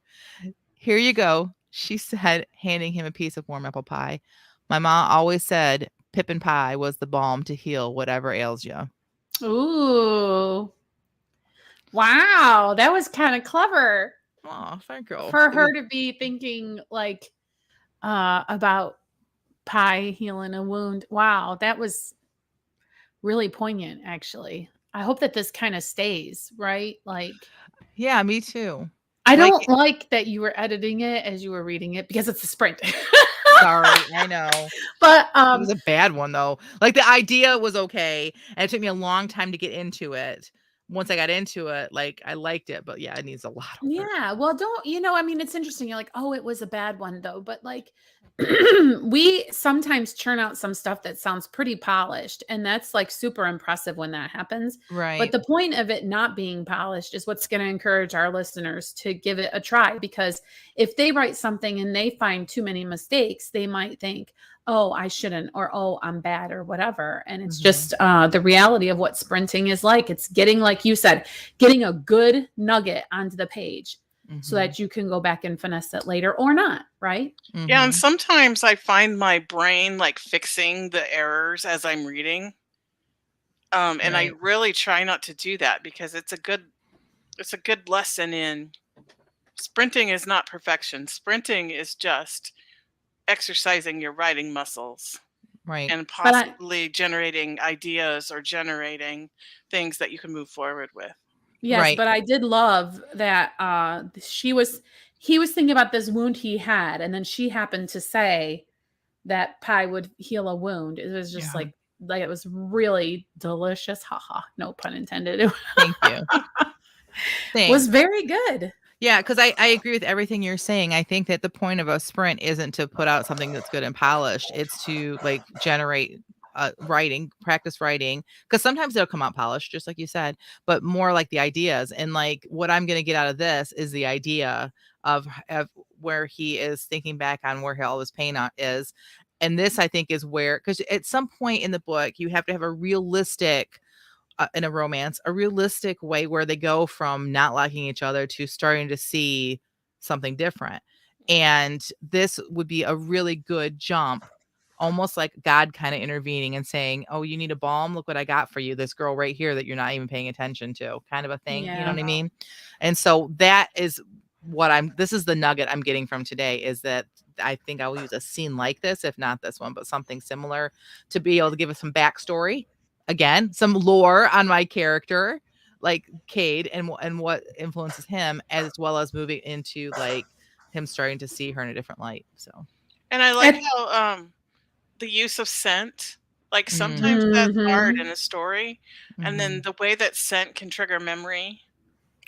"Here you go," she said, handing him a piece of warm apple pie. "My ma always said pippin pie was the balm to heal whatever ails you." Ooh. Wow, that was kind of clever. Oh, thank you. For her to be thinking like about pie healing a wound. Wow, that was really poignant, actually. I hope that this kind of stays, right? Like, Yeah, me too. I Like, don't like that you were editing it as you were reading it because it's a sprint. sorry, I know. But It was a bad one though. Like the idea was okay, and it took me a long time to get into it. Once I got into it, like I liked it, but yeah, it needs a lot of work. yeah, well, don't I mean, it's interesting. You're like, oh, it was a bad one though, but like we sometimes churn out some stuff that sounds pretty polished, and that's like super impressive when that happens. But Right. the point of it not being polished is what's going to encourage our listeners to give it a try, because if they write something and they find too many mistakes, they might think, oh, I shouldn't, or oh, I'm bad, or whatever. And it's just the reality of what sprinting is like. It's getting, like you said, getting a good nugget onto the page so that you can go back and finesse it later or not, right? Yeah, and sometimes I find my brain like fixing the errors as I'm reading. And I Right. really try not to do that because it's a good lesson in sprinting is not perfection. Sprinting is just exercising your writing muscles Right. and But possibly generating ideas or generating things that you can move forward with. yes, Right. but I did love that he was thinking about this wound he had, and then she happened to say that pie would heal a wound. It was just Yeah. like it was really delicious. Haha, no pun intended. Thank you. It was Thanks. very good. Yeah, because I agree with everything you're saying. I think that the point of a sprint isn't to put out something that's good and polished. It's to like generate writing, practice writing, because sometimes they'll come out polished, just like you said, but more like the ideas. And like what I'm going to get out of this is the idea of where he is thinking back on where all his pain is. And this, I think, is where, because at some point in the book, you have to have a realistic in a romance, a realistic way where they go from not liking each other to starting to see something different. And this would be a really good jump, almost like God kind of intervening and saying, oh, you need a balm? Look what I got for you. This girl right here that you're not even paying attention to, kind of a thing. You know Yeah. what I mean? And so that is this is the nugget I'm getting from today, is that I think I will use a scene like this, if not this one, but something similar, to be able to give us some backstory, again, some lore on my character, like Cade, and what influences him, as well as moving into like him starting to see her in a different light. So, And I like how the use of scent, like sometimes that's hard in a story, and then the way that scent can trigger memory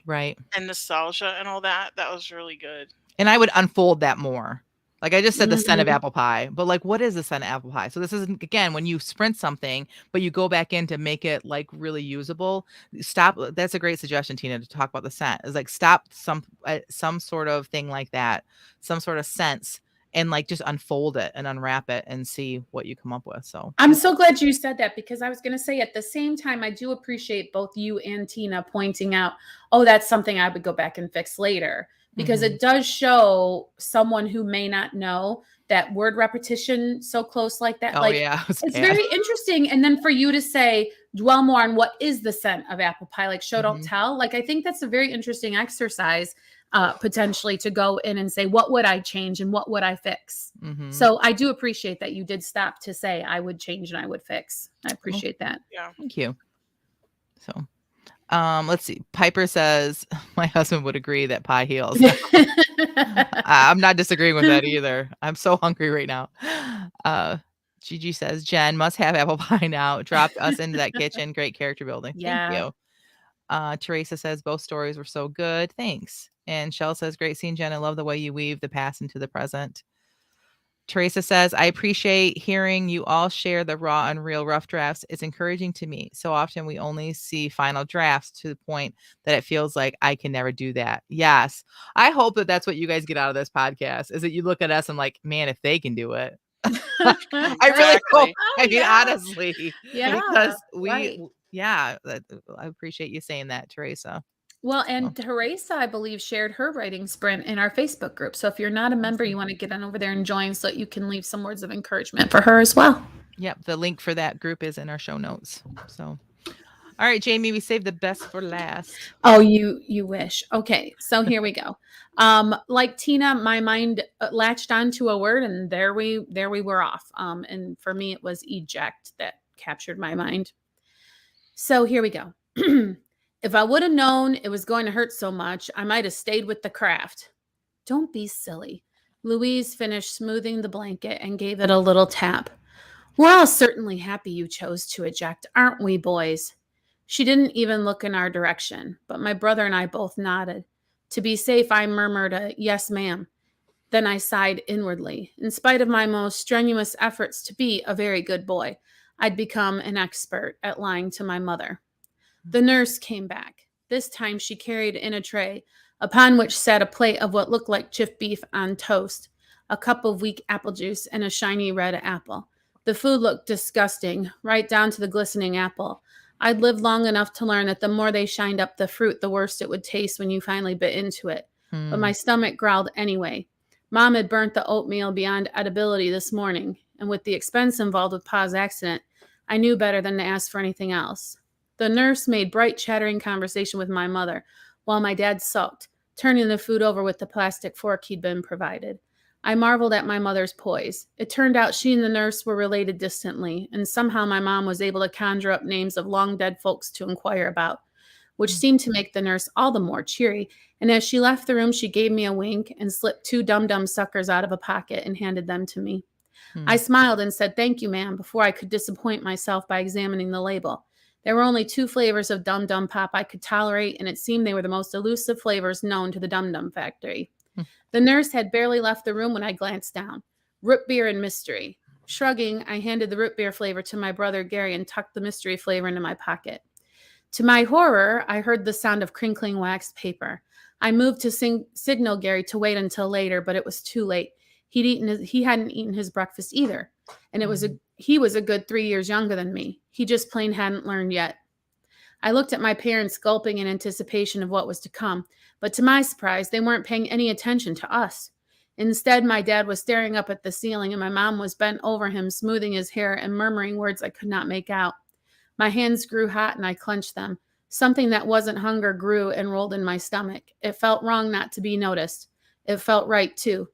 right. and nostalgia and all that, that was really good. And I would unfold that more. Like I just said, the scent of apple pie, but like, what is the scent of apple pie? So this isn't, again, when you sprint something, but you go back in to make it like really usable. Stop. That's a great suggestion, Tina, to talk about the scent. Is like stop some sort of thing like that, some sort of sense, and like just unfold it and unwrap it and see what you come up with. So I'm so glad you said that, because I was going to say at the same time, I do appreciate both you and Tina pointing out, oh, that's something I would go back and fix later, because it does show someone who may not know that word repetition so close like that. Oh like, yeah, it's bad. very interesting. And then for you to say, dwell more on what is the scent of apple pie, like show, don't tell. Like, I think that's a very interesting exercise, potentially, to go in and say, what would I change and what would I fix? So I do appreciate that you did stop to say, I would change and I would fix. I appreciate that. Yeah. Thank you. So, let's see. Piper says my husband would agree that pie heals. I'm not disagreeing with that either. I'm so hungry right now. Gigi says Jen must have apple pie now. Dropped us into that kitchen. Great character building. Yeah. Thank you. Teresa says both stories were so good. Thanks. And Shell says great scene, Jen. I love the way you weave the past into the present. Teresa says, I appreciate hearing you all share the raw and real rough drafts. It's encouraging to me. So often we only see final drafts to the point that it feels like I can never do that. Yes. I hope that that's what you guys get out of this podcast, is that you look at us and like, man, if they can do it. I really hope. I mean, honestly. Yeah. Because right. I appreciate you saying that, Teresa. Well, and Teresa, I believe, shared her writing sprint in our Facebook group. So if you're not a member, you want to get on over there and join so that you can leave some words of encouragement for her as well. Yep. The link for that group is in our show notes. So, all right, Jamie, we saved the best for last. Oh, you wish. Okay. So here we go. Like Tina, my mind latched onto a word, and there we were off. And for me, it was eject that captured my mind. So here we go. If I would have known it was going to hurt so much, I might have stayed with the craft. Don't be silly. Louise finished smoothing the blanket and gave it a little tap. We're all certainly happy you chose to eject, aren't we, boys? She didn't even look in our direction, but my brother and I both nodded. To be safe, I murmured a yes, ma'am. Then I sighed inwardly. In spite of my most strenuous efforts to be a very good boy, I'd become an expert at lying to my mother. The nurse came back. This time she carried in a tray, upon which sat a plate of what looked like chipped beef on toast, a cup of weak apple juice, and a shiny red apple. The food looked disgusting, right down to the glistening apple. I'd lived long enough to learn that the more they shined up the fruit, the worse it would taste when you finally bit into it. But my stomach growled anyway. Mom had burnt the oatmeal beyond edibility this morning, and with the expense involved with Pa's accident, I knew better than to ask for anything else. The nurse made bright, chattering conversation with my mother, while my dad sulked, turning the food over with the plastic fork he'd been provided. I marveled at my mother's poise. It turned out she and the nurse were related distantly, and somehow my mom was able to conjure up names of long-dead folks to inquire about, which seemed to make the nurse all the more cheery, and as she left the room, she gave me a wink and slipped 2 dum-dum suckers out of a pocket and handed them to me. I smiled and said, "Thank you, ma'am," before I could disappoint myself by examining the label. There were only 2 flavors of Dum Dum Pop I could tolerate, and it seemed they were the most elusive flavors known to the Dum Dum factory. The nurse had barely left the room when I glanced down. Root beer and mystery. Shrugging, I handed the root beer flavor to my brother Gary and tucked the mystery flavor into my pocket. To my horror, I heard the sound of crinkling waxed paper. I moved to signal Gary to wait until later, but it was too late. He hadn't eaten his breakfast either, and he was a good 3 years younger than me. He just plain hadn't learned yet. I looked at my parents gulping in anticipation of what was to come, but to my surprise, they weren't paying any attention to us. Instead, my dad was staring up at the ceiling, and my mom was bent over him, smoothing his hair and murmuring words I could not make out. My hands grew hot, and I clenched them. Something that wasn't hunger grew and rolled in my stomach. It felt wrong not to be noticed. It felt right, too.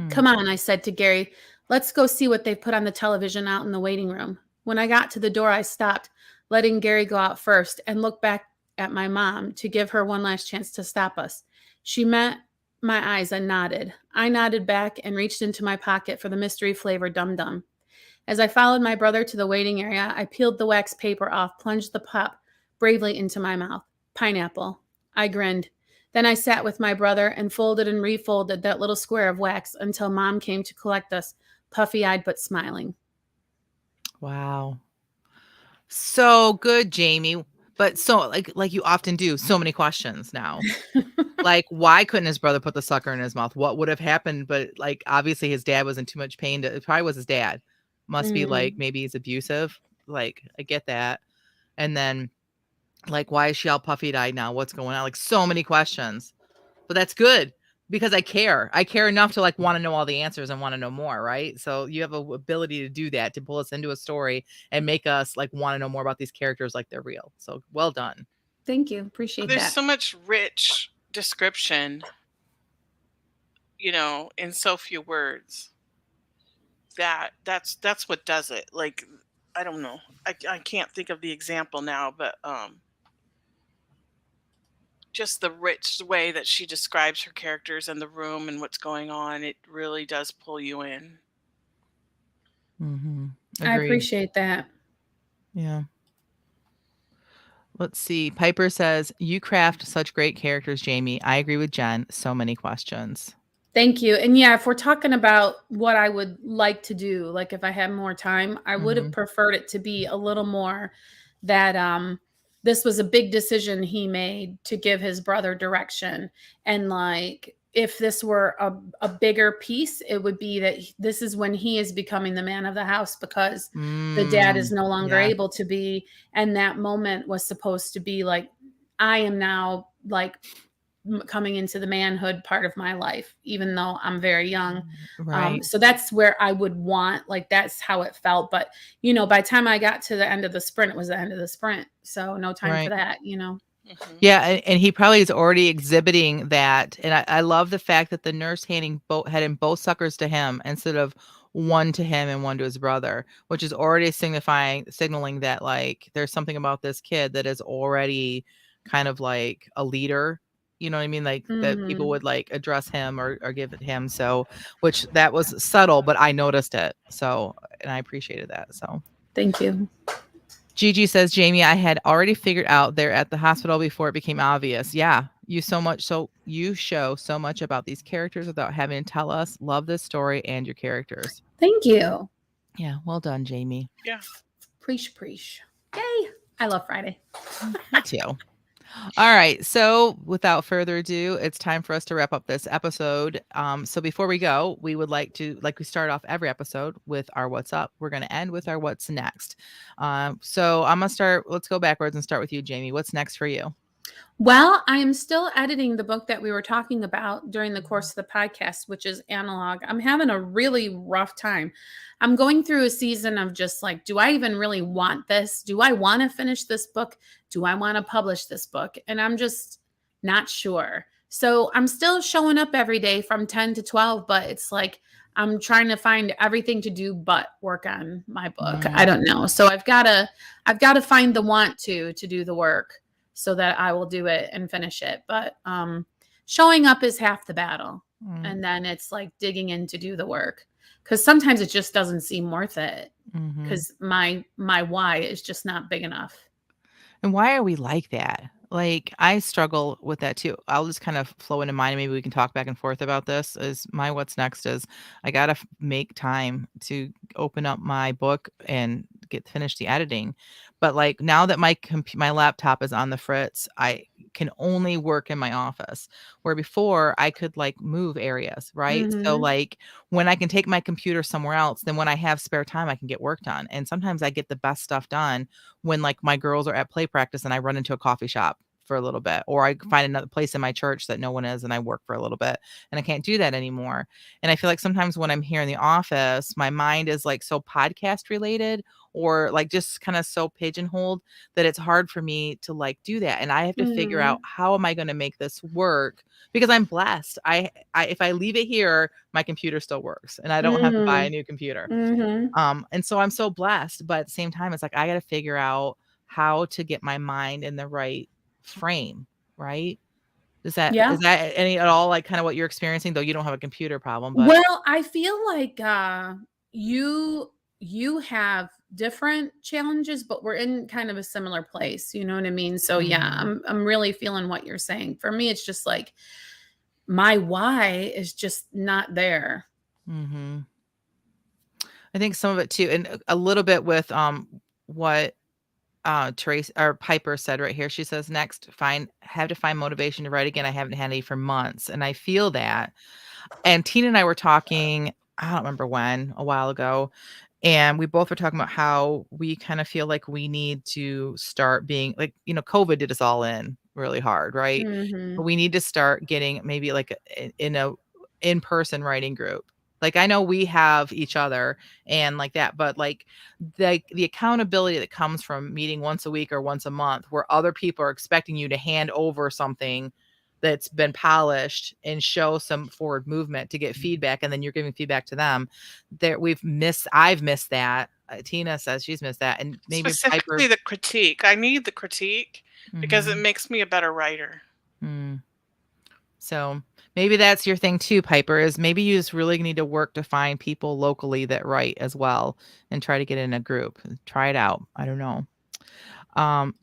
Come on, I said to Gary. Let's go see what they've put on the television out in the waiting room. When I got to the door, I stopped, letting Gary go out first, and looked back at my mom to give her one last chance to stop us. She met my eyes and nodded. I nodded back and reached into my pocket for the mystery-flavored Dum Dum. As I followed my brother to the waiting area, I peeled the wax paper off, plunged the pop bravely into my mouth. Pineapple. I grinned. Then I sat with my brother and folded and refolded that little square of wax until Mom came to collect us, puffy-eyed but smiling. Wow. So good, Jamie. But so like you often do, so many questions now. Like, why couldn't his brother put the sucker in his mouth? What would have happened? But like, obviously his dad was in too much pain. It probably was his dad. Must be like, maybe he's abusive. Like, I get that. And then like, why is she all puffy-eyed now? What's going on? Like, so many questions. But that's good because I care. I care enough to like want to know all the answers and want to know more, right? So you have a ability to do that, to pull us into a story and make us like want to know more about these characters like they're real. So well done. Thank you. Appreciate There's that. so much rich description, in so few words. That's what does it. Like, I don't know. I can't think of the example now, but just the rich way that she describes her characters and the room and what's going on, it really does pull you in. I appreciate that. Yeah. Let's see. Piper says, you craft such great characters, Jamie. I agree with Jen. So many questions. Thank you. And yeah, if we're talking about what I would like to do, like if I had more time, I would have preferred it to be a little more that this was a big decision he made to give his brother direction. And like, if this were a bigger piece, it would be that this is when he is becoming the man of the house because the dad is no longer able to be. And that moment was supposed to be like, I am now like coming into the manhood part of my life, even though I'm very young. Right. So that's where I would want, like, that's how it felt. But, by the time I got to the end of the sprint, it was the end of the sprint. So no time for that, Yeah. And he probably is already exhibiting that. And I love the fact that the nurse handing both suckers to him instead of one to him and one to his brother, which is already signaling that like there's something about this kid that is already kind of like a leader. You know what I mean? Like that people would like address him or give it him. So, which that was subtle, but I noticed it. So, and I appreciated that. So Thank you. Gigi says, Jamie, I had already figured out they're at the hospital before it became obvious. Yeah. You show so much about these characters without having to tell us. Love this story and your characters. Thank you. Yeah. Well done, Jamie. Yeah. Preach. Yay. I love Friday. Me too. All right. So without further ado, it's time for us to wrap up this episode. So before we go, we would like to, like we start off every episode with our what's up. We're going to end with our what's next. So I'm going to start. Let's go backwards and start with you, Jamie. What's next for you? Well, I am still editing the book that we were talking about during the course of the podcast, which is Analog. I'm having a really rough time. I'm going through a season of just like, do I even really want this? Do I want to finish this book? Do I want to publish this book? And I'm just not sure. So I'm still showing up every day from 10 to 12, but it's like I'm trying to find everything to do but work on my book. I don't know. So I've got to find the want to do the work, so that I will do it and finish it. But showing up is half the battle. And then it's like digging in to do the work. Because sometimes it just doesn't seem worth it. Because my why is just not big enough. And why are we like that? Like, I struggle with that too. I'll just kind of flow into mine, and maybe we can talk back and forth about this. Is my what's next is I got to make time to open up my book and finish the editing. But like now that my laptop is on the fritz, I can only work in my office, where before I could like move areas, right? So like when I can take my computer somewhere else, then when I have spare time, I can get work done. And sometimes I get the best stuff done when like my girls are at play practice and I run into a coffee shop for a little bit, or I find another place in my church that no one is and I work for a little bit, and I can't do that anymore. And I feel like sometimes when I'm here in the office, my mind is like so podcast related or like just kind of so pigeonholed that it's hard for me to like do that. And I have to figure out, how am I going to make this work? Because I'm blessed. I if I leave it here, my computer still works and I don't have to buy a new computer. And so I'm so blessed, but at the same time, it's like I got to figure out how to get my mind in the right frame, right? Is that any at all like kind of what you're experiencing, though you don't have a computer problem? But well, I feel like you have different challenges, but we're in kind of a similar place. You know what I mean? So yeah, I'm really feeling what you're saying. For me, it's just like my why is just not there. I think some of it too, and a little bit with what Teresa or Piper said right here. She says, next, have to find motivation to write again. I haven't had any for months. And I feel that. And Tina and I were talking, I don't remember when, a while ago. And we both were talking about how we kind of feel like we need to start being like, COVID did us all in really hard, right? But we need to start getting maybe like in a in-person writing group. Like, I know we have each other and like that, but like the accountability that comes from meeting once a week or once a month, where other people are expecting you to hand over something that's been polished and show some forward movement to get feedback, and then you're giving feedback to them. I've missed that. Tina says she's missed that, and maybe specifically the critique. I need the critique because it makes me a better writer. So maybe that's your thing too, Piper, is maybe you just really need to work to find people locally that write as well and try to get in a group. Try it out. I don't know.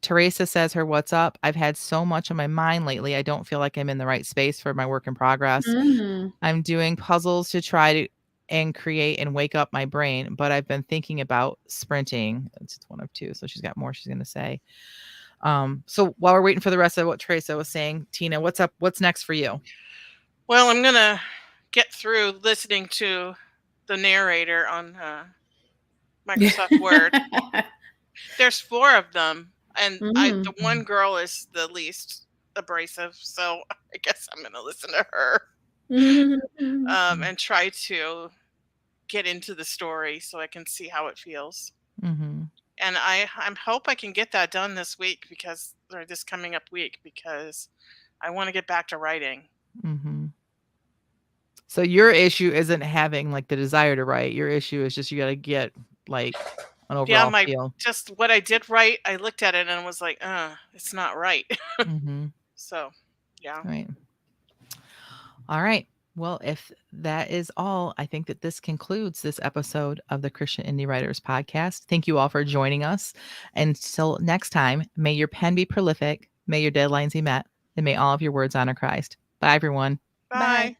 Teresa says her what's up. I've had so much on my mind lately. I don't feel like I'm in the right space for my work in progress. I'm doing puzzles to try to and create and wake up my brain, but I've been thinking about sprinting. It's one of two. So she's got more she's going to say. So while we're waiting for the rest of what Teresa was saying, Tina, what's up? What's next for you? Well, I'm going to get through listening to the narrator on Microsoft Word. There's 4 of them, and the one girl is the least abrasive, so I guess I'm going to listen to her and try to get into the story so I can see how it feels. And I hope I can get that done this week or this coming up week, because I want to get back to writing. So your issue isn't having like the desire to write. Your issue is just you got to get like an overall my feel. just what I did right, I looked at it and was like, it's not right." Mm-hmm. So, yeah. Right. All right. Well, if that is all, I think that this concludes this episode of the Christian Indie Writers Podcast. Thank you all for joining us. Until next time, may your pen be prolific, may your deadlines be met, and may all of your words honor Christ. Bye, everyone. Bye.